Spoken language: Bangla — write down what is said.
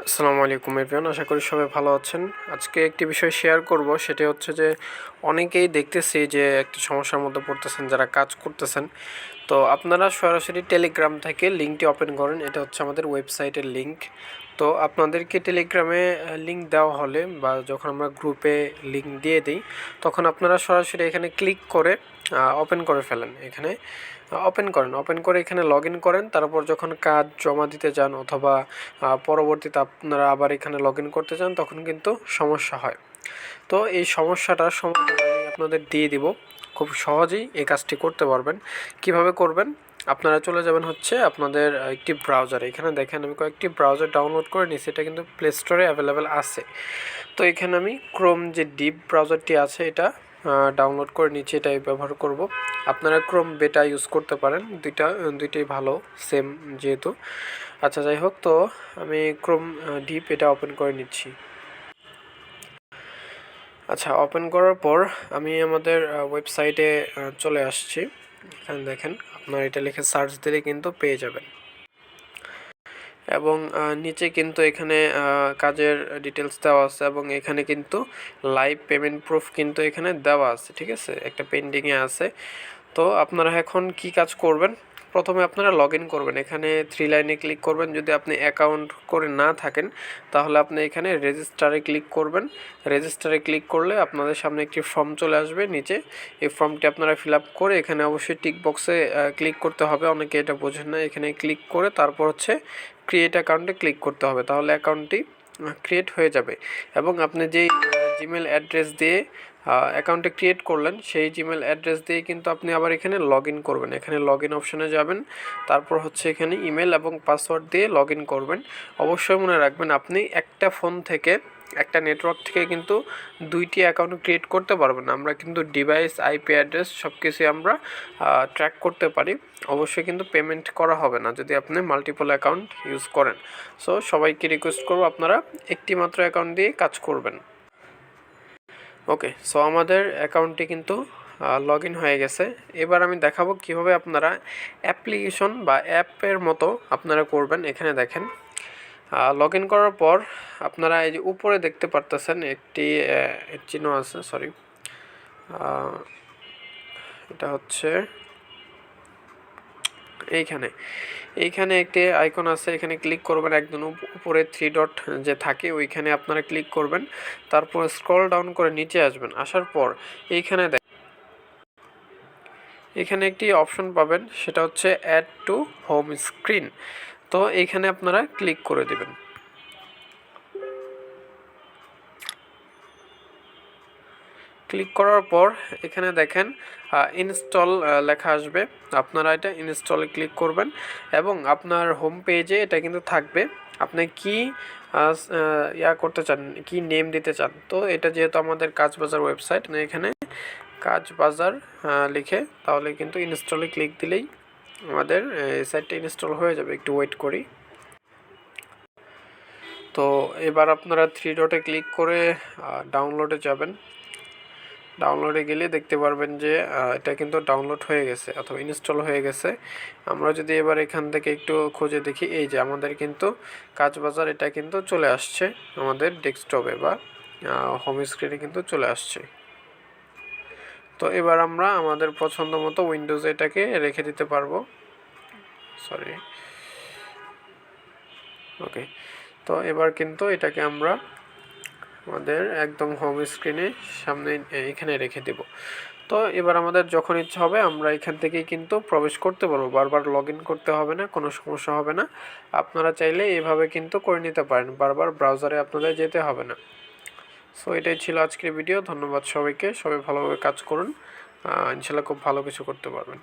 আসসালামু আলাইকুম এভরিওয়ান, আশা করি সবাই ভালো আছেন। আজকে একটি বিষয় শেয়ার করব, সেটি হচ্ছে যে অনেকেই দেখতেছি যে একটি সমস্যার মধ্যে পড়তেছেন যারা কাজ করতেছেন। তো আপনারা সরাসরি টেলিগ্রাম থেকে লিঙ্কটি ওপেন করেন। এটা হচ্ছে আমাদের ওয়েবসাইটের লিঙ্ক। তো আপনাদেরকে টেলিগ্রামে লিঙ্ক দেওয়া হলে বা যখন আমরা গ্রুপে লিঙ্ক দিয়ে দিই, তখন আপনারা সরাসরি এখানে ক্লিক করে ওপেন করে ফেলেন। এখানে ওপেন করে এখানে লগ ইন করেন। তারপর যখন কাজ জমা দিতে যান অথবা পরবর্তীতে আপনারা আবার এখানে লগ ইন করতে চান, তখন কিন্তু সমস্যা হয়। তো এই সমস্যাটার সমাধান আমি আপনাদের দিয়ে দিব। খুব সহজেই এই কাজটি করতে পারবেন। কিভাবে করবেন? আপনারা চলে যাবেন হচ্ছে আপনাদের একটি ব্রাউজারে। এখানে দেখেন আমি কয়েকটি ব্রাউজার ডাউনলোড করে নিয়েছি, এটা কিন্তু প্লে স্টোরে অ্যাভেলেবেল আছে। তো এখানে আমি ক্রোম যে ডিপ ব্রাউজারটি আছে এটা ডাউনলোড করে নিচে এটাই ব্যবহার করব। আপনারা ক্রোম বেটা ইউজ করতে পারেন, দুইটাই ভালো, সেম যেহেতু। আচ্ছা, যাই হোক, তো আমি ক্রোম ডিপ এটা ওপেন করে নিচ্ছি। আচ্ছা, ওপেন করার পর আমি আমাদের ওয়েবসাইটে চলে আসছি। এখানে দেখেন, আপনার এটা লিখে সার্চ দিলে কিন্তু পেয়ে যাবেন। এবং নিচে কিন্তু এখানে কাজের ডিটেলস দেওয়া আছে এবং এখানে কিন্তু লাইভ পেমেন্ট প্রুফ কিন্তু এখানে দেওয়া আছে, ঠিক আছে, একটা পেন্ডিংয়ে আছে। তো আপনারা এখন কি কাজ করবেন? প্রথমে আপনারা লগ ইন করবেন, এখানে 3 লাইনে ক্লিক করবেন। যদি আপনি অ্যাকাউন্ট করে না থাকেন, তাহলে আপনি এখানে রেজিস্টারে ক্লিক করবেন। রেজিস্টারে ক্লিক করলে আপনাদের সামনে একটি ফর্ম চলে আসবে নিচে। এই ফর্মটি আপনারা ফিল আপ করে এখানে অবশ্যই টিক বক্সে ক্লিক করতে হবে। অনেকে এটা বোঝেন না, এখানে ক্লিক করে তারপর হচ্ছে ক্রিয়েট অ্যাকাউন্টে ক্লিক করতে হবে, তাহলে অ্যাকাউন্টটি ক্রিয়েট হয়ে যাবে। এবং আপনি যেই জিমেল অ্যাড্রেস দিয়ে অ্যাকাউন্টে ক্রিয়েট করলেন, সেই জিমেল অ্যাড্রেস দিয়ে কিন্তু আপনি আবার এখানে লগ ইন করবেন। এখানে লগ ইন অপশানে যাবেন, তারপর হচ্ছে এখানে ইমেল এবং পাসওয়ার্ড দিয়ে লগ ইন করবেন। অবশ্যই মনে রাখবেন, আপনি একটা ফোন থেকে, একটা নেটওয়ার্ক থেকে কিন্তু দুইটি অ্যাকাউন্ট ক্রিয়েট করতে পারবেন না। আমরা কিন্তু ডিভাইস, আইপি অ্যাড্রেস সব কিছুই আমরা ট্র্যাক করতে পারি। অবশ্যই কিন্তু পেমেন্ট করা হবে না যদি আপনি মাল্টিপল অ্যাকাউন্ট ইউজ করেন। সো সবাইকে রিকোয়েস্ট করব, আপনারা একটি মাত্র অ্যাকাউন্ট দিয়ে কাজ করবেন। ওকে, সো আমাদের অ্যাকাউন্টটি কিন্তু লগ ইন হয়ে গেছে। এবার আমি দেখাবো কিভাবে আপনারা অ্যাপ্লিকেশন বা অ্যাপের মতো আপনারা করবেন। এখানে দেখেন, লগ ইন করার পর আপনারা এই যে উপরে দেখতে পারতেছেন একটি চিহ্ন আছে, সরি, এটা হচ্ছে এইখানে একটি আইকন আছে, এখানে ক্লিক করবেন। একদম উপরে 3 ডট যে থাকে ওইখানে আপনারা ক্লিক করবেন। তারপর স্ক্রল ডাউন করে নিচে আসবেন। আসার পর এখানে একটি অপশন পাবেন, সেটা হচ্ছে অ্যাড টু হোম স্ক্রিন। তো এইখানে আপনারা ক্লিক করে দেবেন। ক্লিক করার পর এখানে দেখেন ইনস্টল লেখা আসবে। আপনারা এটা ইনস্টলে ক্লিক করবেন এবং আপনার হোম পেজে এটা কিন্তু থাকবে। আপনি কি করতে চান, কি নেম দিতে চান। তো এটা যেহেতু আমাদের কাজ বাজার ওয়েবসাইট, এখানে কাজ বাজার লিখে তাহলে কিন্তু ইনস্টলে ক্লিক দিলেই আমাদের এই সাইটটা ইনস্টল হয়ে যাবে। একটু ওয়েট করি। তো এবার আপনারা 3 ডটে ক্লিক করে ডাউনলোডে যাবেন। ডাউনলোডে গেলে দেখতে পারবেন যে এটা কিন্তু ডাউনলোড হয়ে গেছে অথবা ইনস্টল হয়ে গেছে। আমরা যদি এবার এখান থেকে একটু খুঁজে দেখি, এই যে আমাদের কিন্তু কাজ বাজার এটা কিন্তু চলে আসছে আমাদের ডেস্কটপে বা হোম স্ক্রিনে কিন্তু চলে আসছে। তো এবার আমরা আমাদের পছন্দ মতো উইন্ডোজে এটাকে রেখে দিতে পারবো। সরি, ওকে। তো এবার কিন্তু এটাকে আমরা আমাদের একদম হোম স্ক্রিনে সামনে এখানে রেখে দেব। তো এবার আমাদের যখন ইচ্ছা হবে আমরা এখান থেকেই কিন্তু প্রবেশ করতে পারবো, বারবার লগ ইন করতে হবে না, কোনো সমস্যা হবে না। আপনারা চাইলে এভাবে কিন্তু করে নিতে পারেন, বারবার ব্রাউজারে আপনাদের যেতে হবে না। সো এটাই ছিল আজকের ভিডিও। ধন্যবাদ সবাইকে, সবাই ভালোভাবে কাজ করুন, ইনশাল্লাহ খুব ভালো কিছু করতে পারবেন।